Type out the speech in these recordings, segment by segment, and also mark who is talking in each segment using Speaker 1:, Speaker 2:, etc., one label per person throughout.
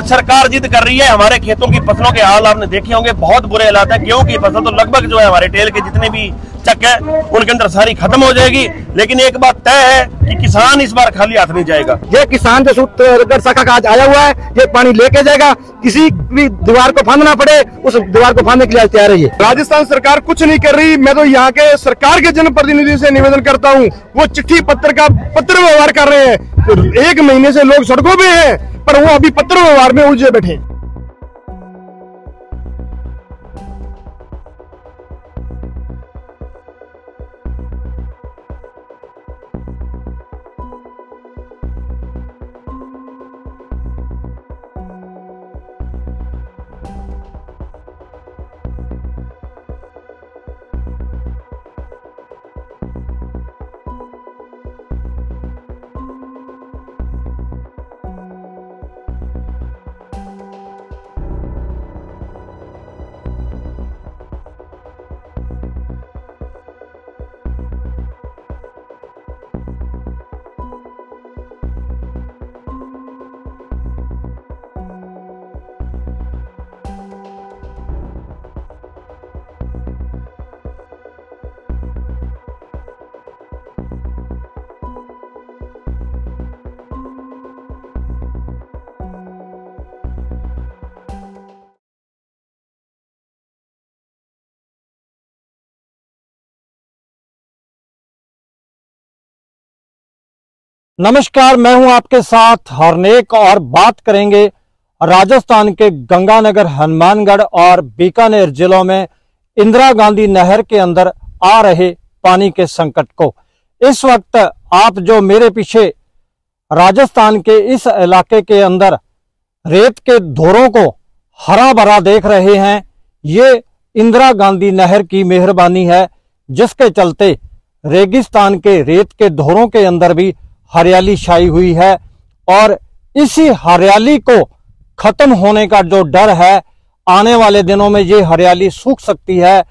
Speaker 1: सरकार जिद कर रही है। हमारे खेतों की फसलों के हाल आपने देखे होंगे, बहुत बुरे हालात है। गेहूं की फसल तो लगभग जो है हमारे टेल के जितने भी चक है उनके अंदर सारी खत्म हो जाएगी। लेकिन एक बात तय है कि किसान इस बार खाली हाथ नहीं जाएगा।
Speaker 2: ये किसान जो सूत्रगढ़ शाखा का आज आया हुआ है, ये पानी लेके जाएगा। किसी भी दीवार को फांदना पड़े उस दीवार को फांदने के लिए तैयार है।
Speaker 3: राजस्थान सरकार कुछ नहीं कर रही। मैं तो यहाँ के सरकार के जनप्रतिनिधि से निवेदन करता हूँ, वो चिट्ठी पत्र व्यवहार कर रहे हैं। 1 महीने से लोग सड़कों पे हैं, पर वो अभी पत्र व्यवहार में उलझे बैठे।
Speaker 4: नमस्कार, मैं हूं आपके साथ हरनेक और बात करेंगे राजस्थान के गंगानगर, हनुमानगढ़ और बीकानेर जिलों में इंदिरा गांधी नहर के अंदर आ रहे पानी के संकट को। इस वक्त आप जो मेरे पीछे राजस्थान के इस इलाके के अंदर रेत के धोरों को हरा भरा देख रहे हैं, ये इंदिरा गांधी नहर की मेहरबानी है, जिसके चलते रेगिस्तान के रेत के धोरों के अंदर भी हरियाली छाई हुई है। और इसी हरियाली को खत्म होने का जो डर है, आने वाले दिनों में ये हरियाली सूख सकती है।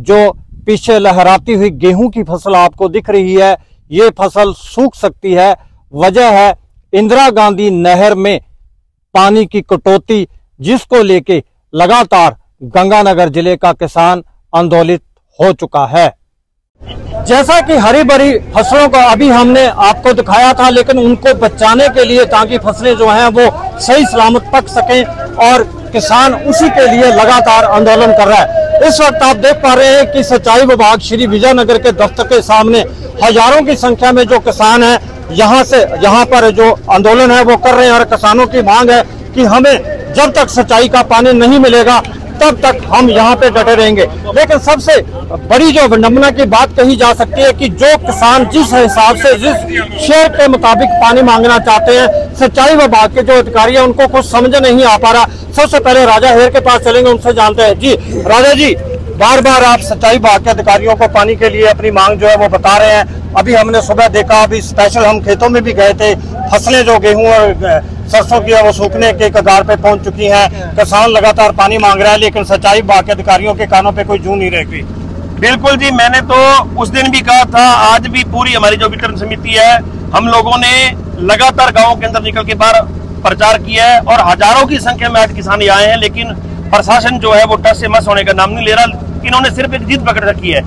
Speaker 4: जो पीछे लहराती हुई गेहूं की फसल आपको दिख रही है, ये फसल सूख सकती है। वजह है इंदिरा गांधी नहर में पानी की कटौती, जिसको लेके लगातार गंगानगर जिले का किसान आंदोलित हो चुका है। जैसा कि हरी भरी फसलों को अभी हमने आपको दिखाया था, लेकिन उनको बचाने के लिए, ताकि फसलें जो हैं वो सही सलामत पक सकें, और किसान उसी के लिए लगातार आंदोलन कर रहा है। इस वक्त आप देख पा रहे हैं कि सिंचाई विभाग श्री विजयनगर के दफ्तर के सामने हजारों की संख्या में जो किसान हैं, यहाँ पर जो आंदोलन है वो कर रहे हैं। और किसानों की मांग है कि हमें जब तक सिंचाई का पानी नहीं मिलेगा तब तक हम यहाँ पे डटे रहेंगे। लेकिन सबसे बड़ी जो विडंबना की बात कही जा सकती है कि जो किसान जिस हिसाब से, जिस शेर के मुताबिक पानी मांगना चाहते हैं, सिंचाई विभाग के जो अधिकारी हैं उनको कुछ समझ नहीं आ पा रहा। सबसे पहले राजा हेर के पास चलेंगे, उनसे जानते हैं। जी राजा जी, बार बार आप सिंचाई विभाग के अधिकारियों को पानी के लिए अपनी मांग जो है वो बता रहे हैं। अभी हमने सुबह देखा, अभी स्पेशल हम खेतों में भी गए थे, फसलें जो गेहूं और सरसों की है वो सूखने के कगार पे पहुंच चुकी हैं। किसान लगातार पानी मांग रहा है, लेकिन सिंचाई विभाग के अधिकारियों के कानों पे कोई जू नहीं रह गई।
Speaker 1: बिल्कुल जी, मैंने तो उस दिन भी कहा था, आज भी पूरी हमारी जो वितरण समिति है, हम लोगों ने लगातार गाँव के अंदर निकल के बाहर प्रचार किया है। और हजारों की संख्या में आज किसान आए हैं, लेकिन प्रशासन जो है वो टस से मस होने का नाम नहीं ले रहा। इन्होंने सिर्फ एक जिद पकड़ रखी है।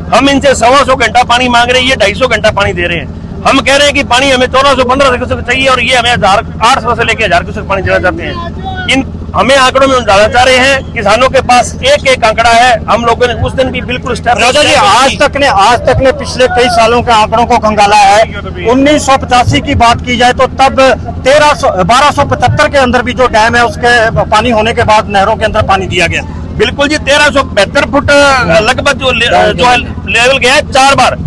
Speaker 1: हम इनसे 125 घंटा पानी मांग रहे हैं, ये 250 घंटा पानी दे रहे हैं। हम कह रहे हैं कि पानी हमें 1415 क्यूसेक चाहिए, और ये हमें 800 से लेकर 1000 क्यूसेक पानी देना चाहते हैं। हमें आंकड़ों में डालना चाह रहे हैं। किसानों के पास एक आंकड़ा है। हम लोगों ने उस दिन भी बिल्कुल
Speaker 4: राजा जी, आज तक ने पिछले कई सालों के आंकड़ों को खंगाला है। 1985 की बात की जाए तो तब 1275 के अंदर भी जो डैम है उसके पानी होने के बाद नहरों के अंदर पानी दिया गया।
Speaker 1: बिल्कुल जी, 1372 फुट लगभग जो लेवल गया है 4 बार।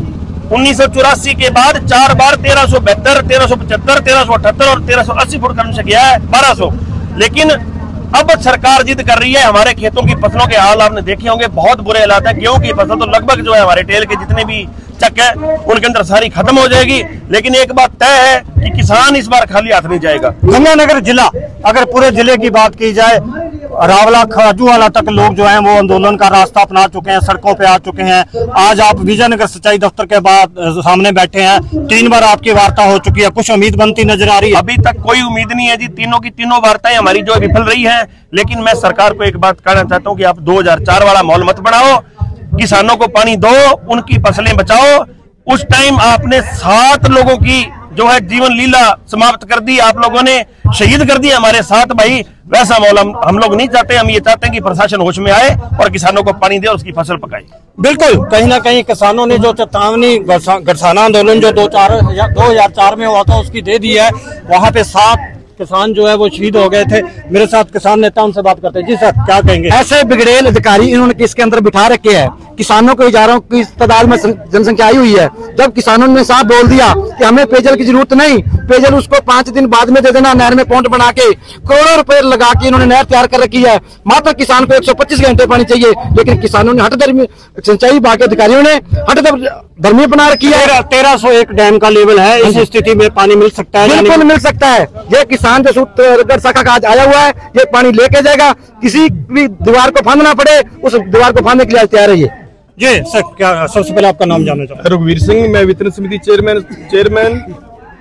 Speaker 1: 1984 के बाद 4 बार 1372, 1375, 1378 और 1380 फुट क्रम से गया है 1200। लेकिन अब सरकार जिद कर रही है। हमारे खेतों की फसलों के हाल आपने देखे होंगे, बहुत बुरे हालात है। गेहूं की फसल तो लगभग जो है हमारे टेल के जितने भी चक है उनके अंदर सारी खत्म हो जाएगी। लेकिन एक बात तय है कि किसान इस बार खाली हाथ नहीं जाएगा।
Speaker 4: गंगानगर जिला, अगर पूरे जिले की बात की जाए, रावला खाजूवाला तक लोग जो हैं वो आंदोलन का रास्ता अपना चुके हैं, सड़कों पे आ चुके हैं। आज आप विजयनगर सिंचाई दफ्तर के बाद सामने बैठे हैं, 3 बार आपकी वार्ता हो चुकी है, कुछ उम्मीद बनती नजर आ रही है?
Speaker 1: अभी तक कोई उम्मीद नहीं है जी, तीनों की तीनों वार्ताएं हमारी जो विफल रही है। लेकिन मैं सरकार को एक बात कहना चाहता हूं कि आप 2004 वाला माहौल मत बनाओ, किसानों को पानी दो, उनकी फसलें बचाओ। उस टाइम आपने 7 लोगों की जो है जीवन लीला समाप्त कर दी, आप लोगों ने शहीद कर दिया हमारे 7 भाई। वैसा माहौल हम लोग नहीं चाहते। हम ये चाहते हैं कि प्रशासन होश में आए और किसानों को पानी दे और उसकी फसल पकाए।
Speaker 4: बिल्कुल, कहीं ना कहीं किसानों ने जो चेतावनी गरसाना आंदोलन जो 2004 में हुआ था उसकी दे दी है। वहां पे 7 किसान जो है वो शहीद हो गए थे। मेरे साथ किसान नेता, उनसे बात करते हैं। जी सर, क्या कहेंगे?
Speaker 2: ऐसे बिगड़ेल अधिकारी इन्होंने किसके अंदर बिठा रखे हैं? किसानों को हजारों की तादाद में जनसंख्या आई हुई है। जब किसानों ने साफ बोल दिया कि हमें पेयजल की जरूरत नहीं, पेयजल उसको 5 दिन बाद में दे देना, नहर में पॉइंट बना के करोड़ों रुपए लगा के इन्होंने नहर तैयार कर रखी है। मात्र किसान को 125 घंटे पानी चाहिए, लेकिन किसानों ने हठधर्मी, सिंचाई विभाग के अधिकारियों ने हठधर्मी बना रखी है।
Speaker 4: 1301 डैम का लेवल है, इस स्थिति में पानी मिल सकता है?
Speaker 2: बिल्कुल मिल सकता है। ये किसान जो सूत्रगढ़ शाखा का आज आया हुआ है, ये पानी लेके जाएगा, किसी भी दीवार को फांदना पड़े उस दीवार को फांदने के लिए तैयार है। ये
Speaker 4: जी सर, क्या सबसे पहले आपका नाम जानना चाहूँ?
Speaker 3: रघुवीर सिंह, मैं वितरण समिति चेयरमैन।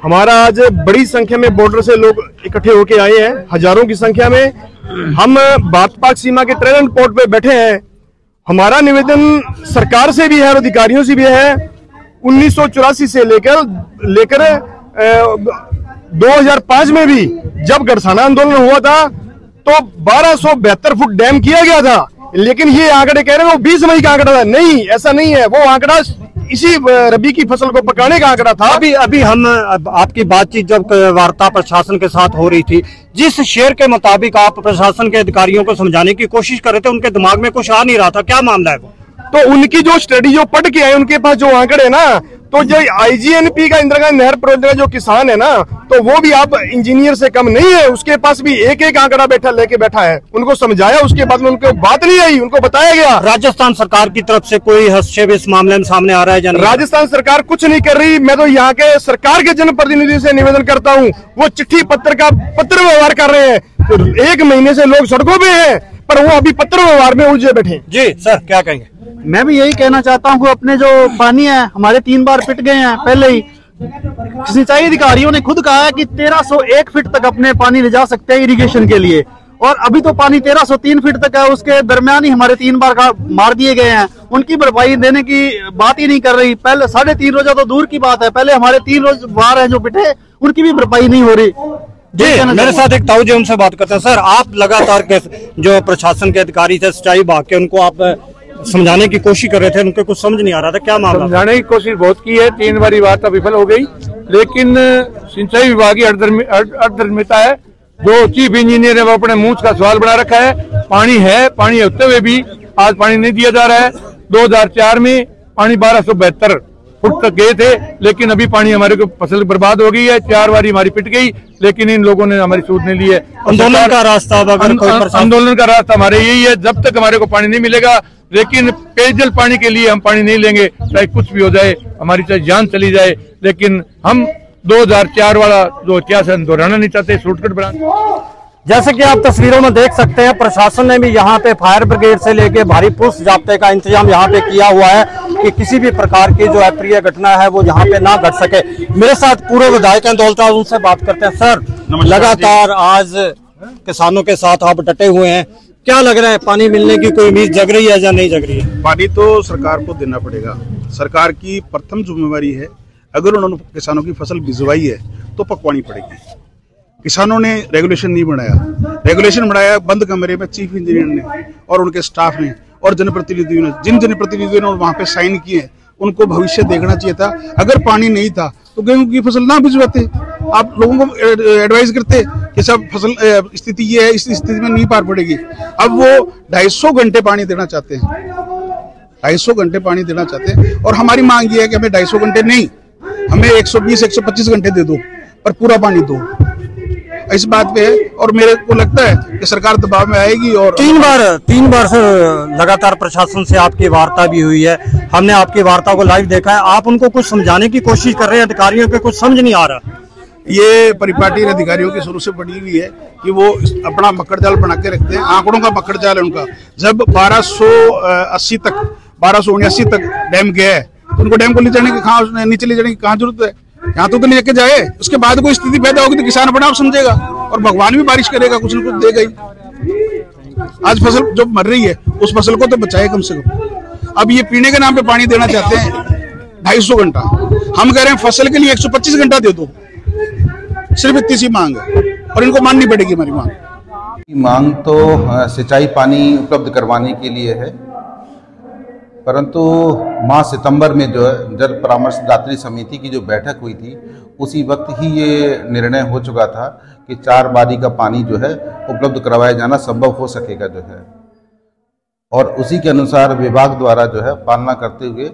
Speaker 3: हमारा आज बड़ी संख्या में बॉर्डर से लोग इकट्ठे होके आए हैं, हजारों की संख्या में। हम भारत पाक सीमा के ट्रेलन पोर्ट पे बैठे हैं। हमारा निवेदन सरकार से भी है और अधिकारियों से भी है। 1984 से लेकर 2005 में भी जब गरसाना आंदोलन हुआ था तो 1272 फुट डैम किया गया था, लेकिन ये आंकड़े कह रहे हैं वो 20 मई का आंकड़ा था। नहीं, ऐसा नहीं है। वो आंकड़ा इसी रबी की फसल को पकाने का आंकड़ा था।
Speaker 4: अभी हम आपकी बातचीत जब वार्ता प्रशासन के साथ हो रही थी, जिस शेयर के मुताबिक आप प्रशासन के अधिकारियों को समझाने की कोशिश कर रहे थे, उनके दिमाग में कुछ आ नहीं रहा था। क्या मामला है वो?
Speaker 3: तो उनकी जो स्टडी जो पढ़ के आए, उनके पास जो आंकड़े ना, तो जो IGNP का इंदिरा गांधी नहर प्रोजेक्ट का जो किसान है ना, तो वो भी आप इंजीनियर से कम नहीं है। उसके पास भी एक एक आंकड़ा लेके बैठा है। उनको समझाया, उसके बाद में उनको बात नहीं आई, उनको बताया गया।
Speaker 4: राजस्थान सरकार की तरफ से कोई हस्तक्षेप इस मामले में सामने आ रहा है?
Speaker 3: राजस्थान सरकार कुछ नहीं कर रही। मैं तो यहाँ के सरकार के जनप्रतिनिधि से निवेदन करता हूँ, वो चिट्ठी पत्र व्यवहार कर रहे हैं। तो 1 महीने से लोग सड़कों पे हैं, पर वो अभी पत्र व्यवहार में उलझे बैठे।
Speaker 4: जी सर, क्या कहेंगे?
Speaker 5: मैं भी यही कहना चाहता हूँ, अपने जो पानी है हमारे 3 बार पिट गए हैं। पहले ही सिंचाई अधिकारियों ने खुद कहा है कि 1301 फीट तक अपने पानी ले जा सकते हैं इरिगेशन के लिए, और अभी तो पानी 1303 फीट तक है। उसके दरमियान ही हमारे 3 बार मार दिए गए हैं। उनकी भरपाई देने की बात ही नहीं कर रही। पहले 3.5 रोजा तो दूर की बात है, पहले हमारे 3 रोज बार है जो पिटे, उनकी भी भरपाई नहीं हो रही।
Speaker 4: जी, मेरे साथ एक ताऊ जी, उनसे बात करते हैं। सर, आप लगातार जो प्रशासन के अधिकारी थे, सिंचाई विभाग के, उनको आप समझाने की कोशिश कर रहे थे, उनको कुछ समझ नहीं आ रहा था। क्या मामला?
Speaker 6: समझाने की कोशिश बहुत की है, 3 बारी वार्ता विफल हो गई, लेकिन सिंचाई विभाग की अर्थधर्मिता है। जो चीफ इंजीनियर है वो अपने मुंह का सवाल बना रखा है। पानी होते हुए भी आज पानी नहीं दिया जा रहा है। 2004 में पानी 1272 फुट तक गए थे, लेकिन अभी पानी हमारे को फसल बर्बाद हो गई है। 4 बारी हमारी पिट गई, लेकिन इन लोगों ने हमारी सूद नहीं ली है।
Speaker 4: आंदोलन का रास्ता
Speaker 6: आंदोलन का रास्ता हमारे यही है, जब तक हमारे को पानी नहीं मिलेगा। लेकिन पेयजल पानी के लिए हम पानी नहीं लेंगे, चाहे कुछ भी हो जाए, हमारी चाहे जान चली जाए। लेकिन हम 2004 वाला जो इतिहास है दोहराना नहीं चाहते, शॉर्टकट बनाना।
Speaker 4: जैसे कि आप तस्वीरों में देख सकते हैं, प्रशासन ने भी यहाँ पे फायर ब्रिगेड से लेके भारी पुलिस जाब्ते का इंतजाम यहाँ पे किया हुआ है कि किसी भी प्रकार की जो अप्रिय घटना है वो यहाँ पे ना घट सके। मेरे साथ पूर्व विधायक हैं दौलत, उनसे बात करते हैं। सर, लगातार आज किसानों के साथ आप डटे हुए हैं, क्या लग रहा है, पानी मिलने की कोई उम्मीद जग रही है या नहीं जग रही है?
Speaker 7: पानी तो सरकार को देना पड़ेगा। सरकार की प्रथम जिम्मेवारी है, अगर उन्होंने किसानों की फसल भिजवाई है तो पकवानी पड़ेगी। किसानों ने रेगुलेशन नहीं बनाया, रेगुलेशन बनाया बंद कमरे में चीफ इंजीनियर ने और उनके स्टाफ ने और जनप्रतिनिधियों ने। जिन जनप्रतिनिधियों ने वहां पे साइन किए, उनको भविष्य देखना चाहिए था। अगर पानी नहीं था तो गेहूं की फसल ना भिजवाते। आप लोगों को एडवाइस करते कि सब फसल स्थिति ये है, इस स्थिति में नहीं पार पड़ेगी। अब वो 250 घंटे पानी देना चाहते हैं, 250 घंटे पानी देना चाहते हैं। और हमारी मांग ये है कि हमें 250 घंटे नहीं, हमें 120-125 घंटे दे दो, पर पूरा पानी दो। इस बात पे है, और मेरे को लगता है कि सरकार दबाव में आएगी। और
Speaker 4: 3 बार से लगातार प्रशासन से आपकी वार्ता भी हुई है, हमने आपकी वार्ता को लाइव देखा है। आप उनको कुछ समझाने की कोशिश कर रहे हैं, अधिकारियों के कुछ समझ नहीं आ रहा।
Speaker 7: ये परिपाटी अधिकारियों की शुरू से पड़ी हुई है कि वो अपना मकड़ जाल बना के रखते हैं, आंकड़ों का मकड़ जाल है उनका। जब 1279 तक डैम गया है तो उनको डैम को नीचे ले जाने की कहाँ जरूरत है? यहाँ तो लेके जाए, उसके बाद कोई स्थिति पैदा होगी तो किसान अपने आप समझेगा और भगवान भी बारिश करेगा, कुछ न कुछ देगा ही। आज फसल जो मर रही है उस फसल को तो बचाए कम से कम। अब ये पीने के नाम पे पानी देना चाहते हैं 250 घंटा, हम कह रहे हैं फसल के लिए 125 घंटा दे दो, सिर्फ इतनी सी मांग है और इनको माननी पड़ेगी हमारी
Speaker 8: मांग तो सिंचाई पानी उपलब्ध करवाने के लिए है, परंतु माह सितंबर में जो है जल परामर्शदात्री समिति की जो बैठक हुई थी उसी वक्त ही ये निर्णय हो चुका था कि 4 बारी का पानी जो है उपलब्ध करवाया जाना संभव हो सकेगा जो है, और उसी के अनुसार विभाग द्वारा जो है पालना करते हुए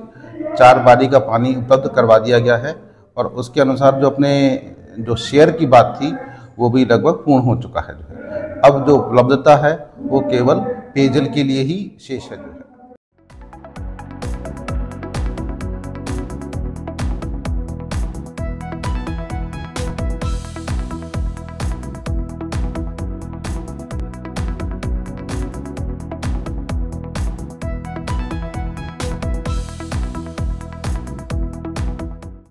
Speaker 8: 4 बारी का पानी उपलब्ध करवा दिया गया है। और उसके अनुसार जो अपने जो शेयर की बात थी वो भी लगभग पूर्ण हो चुका है जो है। अब जो उपलब्धता है वो केवल पेयजल के लिए ही शेष है जो है।